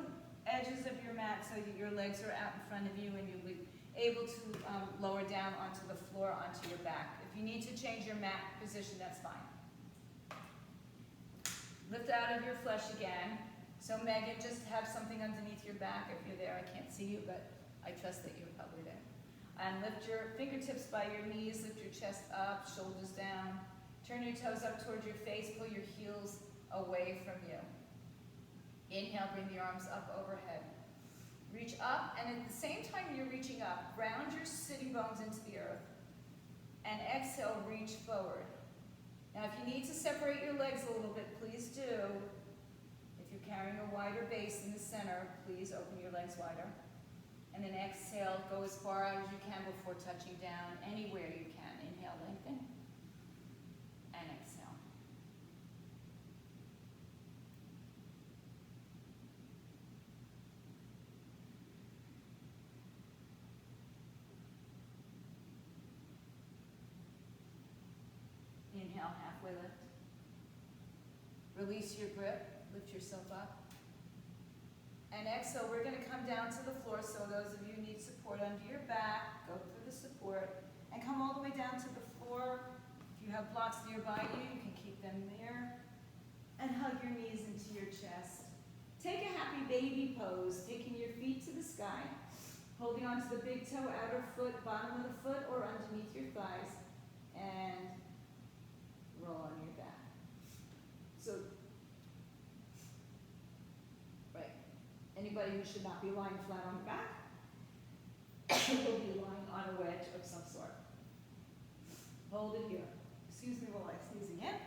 edges of your mat so that your legs are out in front of you and you'll be able to lower down onto the floor, onto your back. If you need to change your mat position, that's fine. Lift out of your flesh again. So Megan, just have something underneath your back if you're there. I can't see you, but I trust that you're probably there. And lift your fingertips by your knees, lift your chest up, shoulders down. Turn your toes up towards your face, pull your heels away from you. Inhale, bring the arms up overhead. Reach up, and at the same time you're reaching up, ground your sitting bones into the earth. And exhale, reach forward. Now if you need to separate your legs a little bit, please do. If you're carrying a wider base in the center, please open your legs wider. And then exhale, go as far out as you can before touching down, anywhere you can. Inhale, lengthen, and exhale. halfway lift. Release your grip, lift yourself up. And exhale, we're gonna come down to the floor, so those of you who need support under your back, go through the support, and come all the way down to the floor. If you have blocks nearby you can keep them there. And hug your knees into your chest. Take a happy baby pose, taking your feet to the sky, holding onto the big toe, outer foot, bottom of the foot, or underneath your thighs, and roll on your back. So, right, anybody who should not be lying flat on the back will be lying on a wedge of some sort. Hold it here. Excuse me while I sneeze again.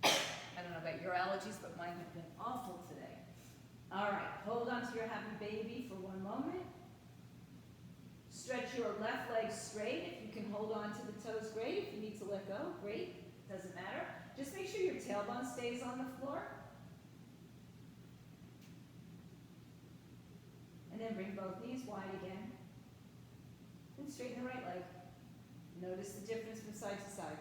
I don't know about your allergies, but mine have been awful today. All right, hold on to your happy baby for one moment. Stretch your left leg straight. If you can hold on to the toes, great. If you need to let go, great. Doesn't matter. Just make sure your tailbone stays on the floor. And then bring both knees wide again. And straighten the right leg. Notice the difference from side to side.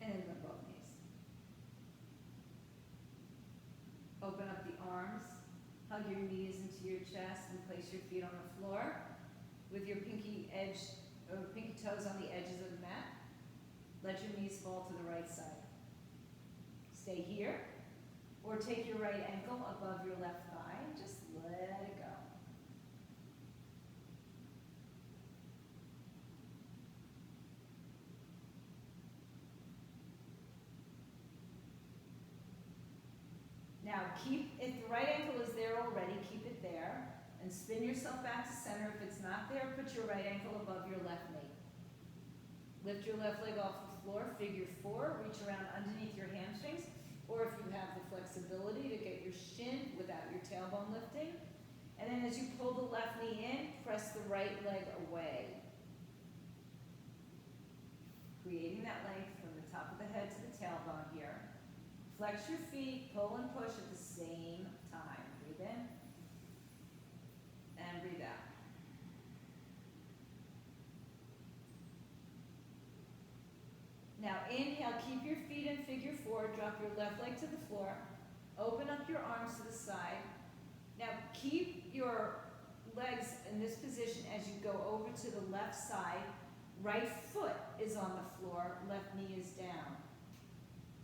And then bend both knees. Open up the arms, hug your knees into your chest, and place your feet on the floor with your pinky toes on the edges of the mat. Let your knees fall to the right side. Stay here, or take your right ankle above your left thigh and just let it go. Now if the right ankle is there already, keep it there, and spin yourself back to center. If it's not there, put your right ankle above your left knee. Lift your left leg off the floor, figure four, reach around underneath your hamstrings, or if you have the flexibility to get your shin without your tailbone lifting. And then as you pull the left knee in, press the right leg away. Creating that length from the top of the head to the tailbone here. Flex your feet, pull and push at the same time. Breathe in and breathe out. Now inhale, keep your feet in figure four, drop your left leg to the floor, open up your arms to the side. Now keep your legs in this position as you go over to the left side. Right foot is on the floor, left knee is down.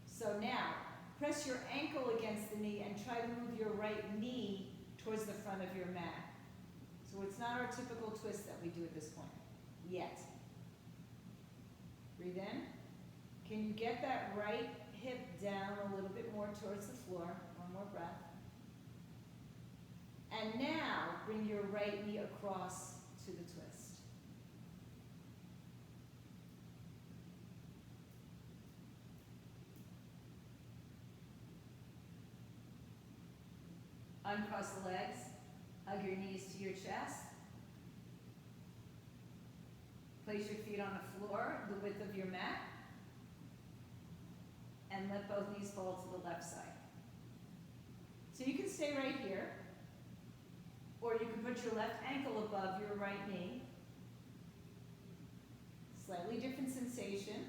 So now, press your ankle against the knee and try to move your right knee towards the front of your mat. So it's not our typical twist that we do at this point, yet. Breathe in. Can you get that right hip down a little bit more towards the floor? One more breath. And now, bring your right knee across to the twist. Uncross the legs, hug your knees to your chest. Place your feet on the floor, the width of your mat. And let both knees fall to the left side. So you can stay right here, or you can put your left ankle above your right knee. Slightly different sensation.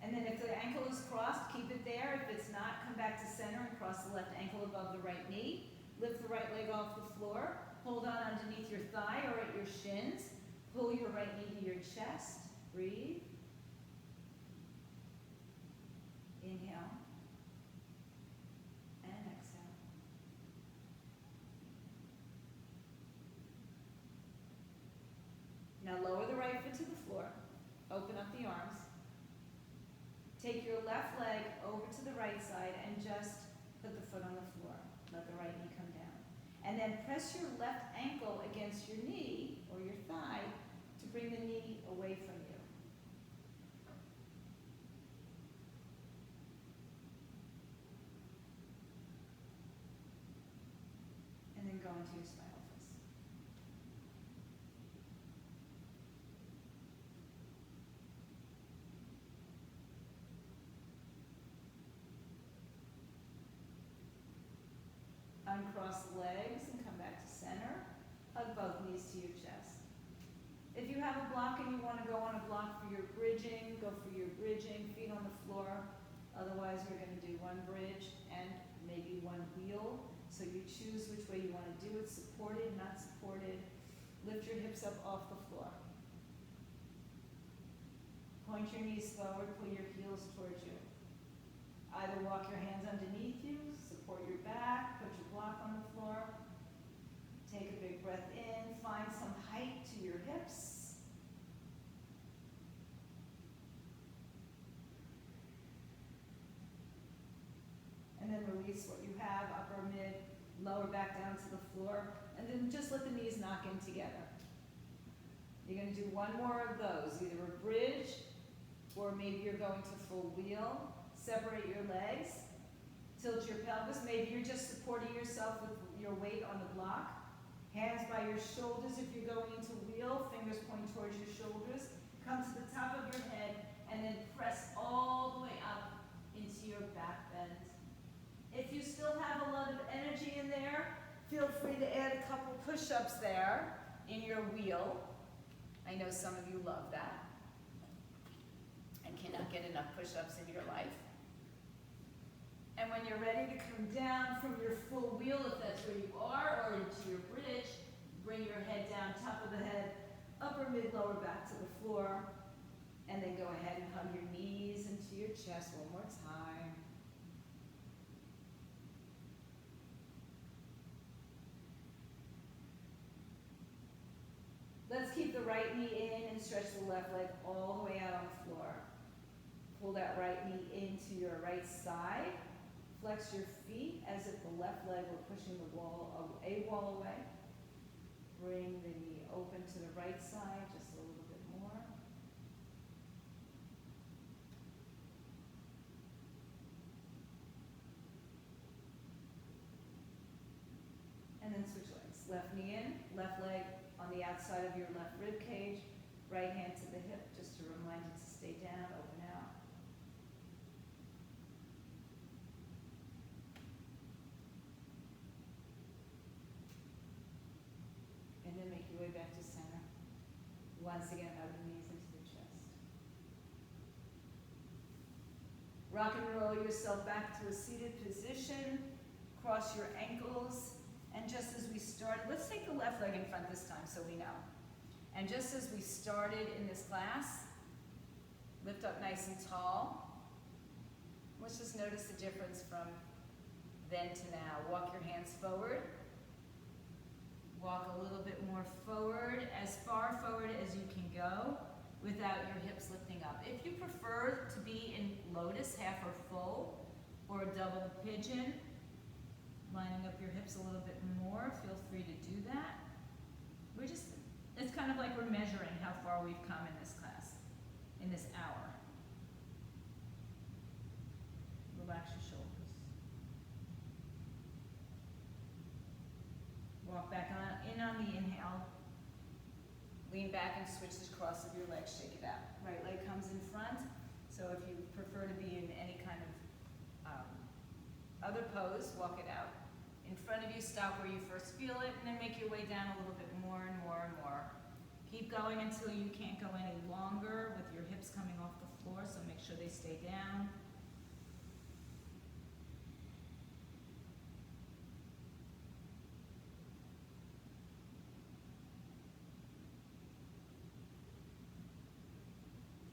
And then if the ankle is crossed, keep it there. If it's not, come back to center and cross the left ankle above the right knee. Lift the right leg off the floor. Hold on underneath your thigh or at your shins. Pull your right knee to your chest. Breathe. Inhale. And exhale. Now lower the right foot to the floor. Open up the arms. Take your left leg over to the right side and just put the foot on the floor. Let the right knee come down. And then press your left ankle against your knee or your thigh to bring the knee away from you. And then go into your smile face. Uncross the legs and come back to center. Hug both knees to your chest. If you have a block and you want to go on a block for your bridging, go for your bridging, feet on the floor. Otherwise, we're going to do one bridge and maybe one wheel. So you choose which way you want to do it, supported, not supported. Lift your hips up off the floor. Point your knees forward, pull your heels towards you. Either walk your hands underneath you, support your back, put your block on the floor. Take a big breath in, find some height to your hips. And then release what you have, upper, mid, lower back down to the floor. And then just let the knees knock in together. You're going to do one more of those, either a bridge, or maybe you're going to full wheel. Separate your legs, tilt your pelvis. Maybe you're just supporting yourself with your weight on the block. Hands by your shoulders if you're going into wheel, fingers point towards your shoulders. Come to the top of your head and then press all the way up into your back bend. If you still have a lot of energy in there, feel free to add a couple push-ups there in your wheel. I know some of you love that and cannot get enough push-ups in your life. And when you're ready to come down from your full wheel, if that's where you are, or into your bridge, bring your head down, top of the head, upper, mid, lower back to the floor. And then go ahead and hug your knees into your chest one more time. Let's keep the right knee in and stretch the left leg all the way out on the floor. Pull that right knee into your right side. Flex your feet as if the left leg were pushing the wall, a wall away. Bring the knee open to the right side just a little bit more. And then switch legs. Left knee in, left leg on the outside of your left rib cage. Right hand to the hip just to remind it to stay down, open out. And then make your way back to center. Once again, hug the knees into the chest. Rock and roll yourself back to a seated position. Cross your ankles. And just as we started, let's take the left leg in front this time so we know. And just as we started in this class, lift up nice and tall. Let's just notice the difference from then to now. Walk your hands forward. Walk a little bit more forward, as far forward as you can go without your hips lifting up. If you prefer to be in lotus, half or full, or double pigeon, lining up your hips a little bit more, feel free to do that. It's kind of like we're measuring how far we've come in this class, in this hour. Relax your shoulders. Walk back in on the inhale. Lean back and switch the cross of your legs, shake it out. Right leg comes in front. So if you prefer to be in any kind of other pose, walk it out. In front of you, stop where you first feel it, and then make your way down a little bit more and more and more. Keep going until you can't go any longer with your hips coming off the floor, so make sure they stay down.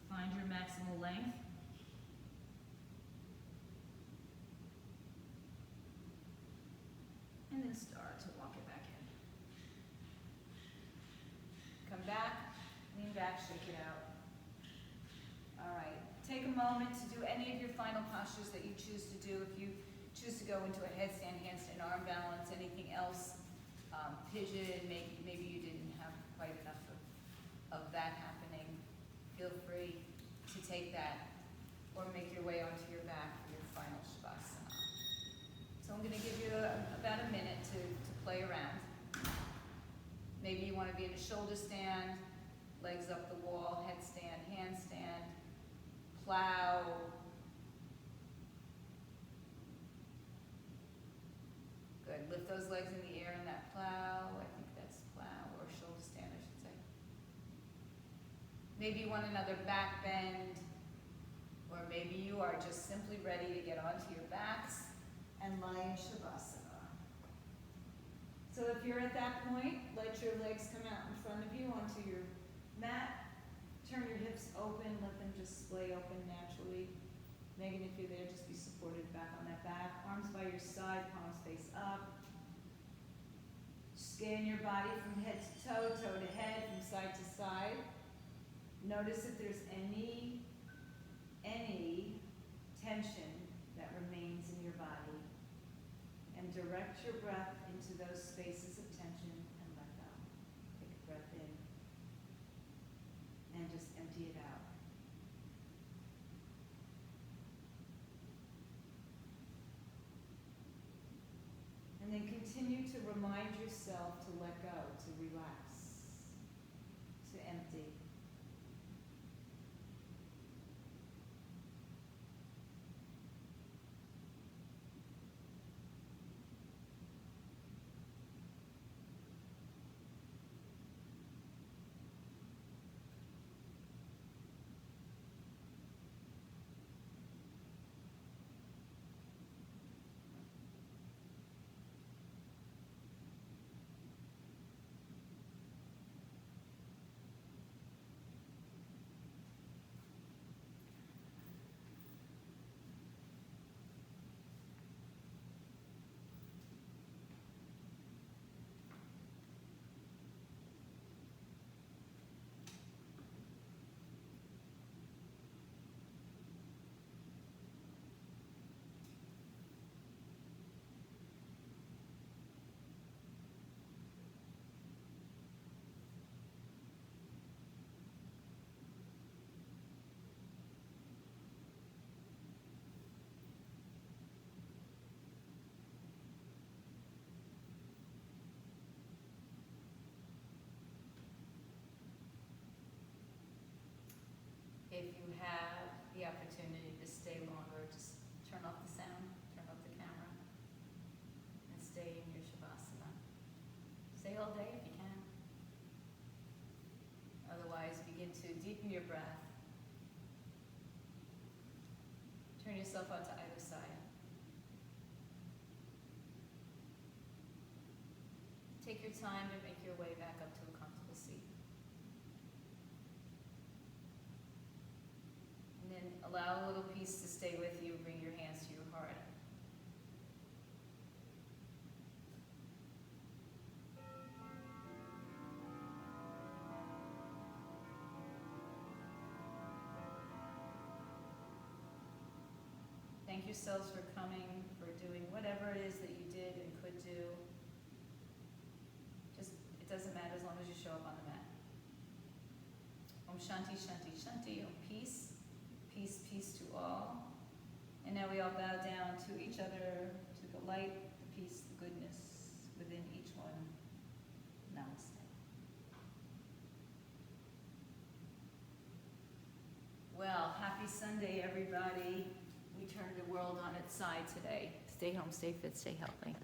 Find your maximal length. And then start to walk it back in. Come back, lean back, shake it out. All right, take a moment to do any of your final postures that you choose to do. If you choose to go into a headstand, handstand, arm balance, anything else, pigeon, maybe you didn't have quite enough of that happening, feel free to take that or make your way onto your back for your final Shavasana. So I'm going to give you about a minute to play around. Maybe you want to be in a shoulder stand, legs up the wall, headstand, handstand, plow. Good. Good, lift those legs in the air in that plow. I think that's plow or shoulder stand, I should say. Maybe you want another back bend, or maybe you are just simply ready to get onto your backs and lie in Shavasana. So if you're at that point, let your legs come out in front of you onto your mat. Turn your hips open, let them just splay open naturally. Megan, if you're there, just be supported back on that back. Arms by your side, palms face up. Scan your body from head to toe, toe to head, from side to side. Notice if there's any tension that remains in your body. And direct your breath into those spaces of tension and let go. Take a breath in and just empty it out. And then continue to remind yourself to let go, to relax, to empty. If you have the opportunity to stay longer, just turn off the sound, turn off the camera, and stay in your Shavasana. Stay all day if you can. Otherwise, begin to deepen your breath. Turn yourself out to either side. Take your time to make your way back up to a comfortable seat. And then allow a little peace to stay with you. Bring your hands to your heart. Thank yourselves for coming, for doing whatever it is that you did and could do. Just, it doesn't matter as long as you show up on the mat. Om Shanti, Shanti, Shanti. Om peace. Peace, peace to all. And now we all bow down to each other, to the light, the peace, the goodness within each one. Namaste. Well, happy Sunday, everybody. We turned the world on its side today. Stay home, stay fit, stay healthy.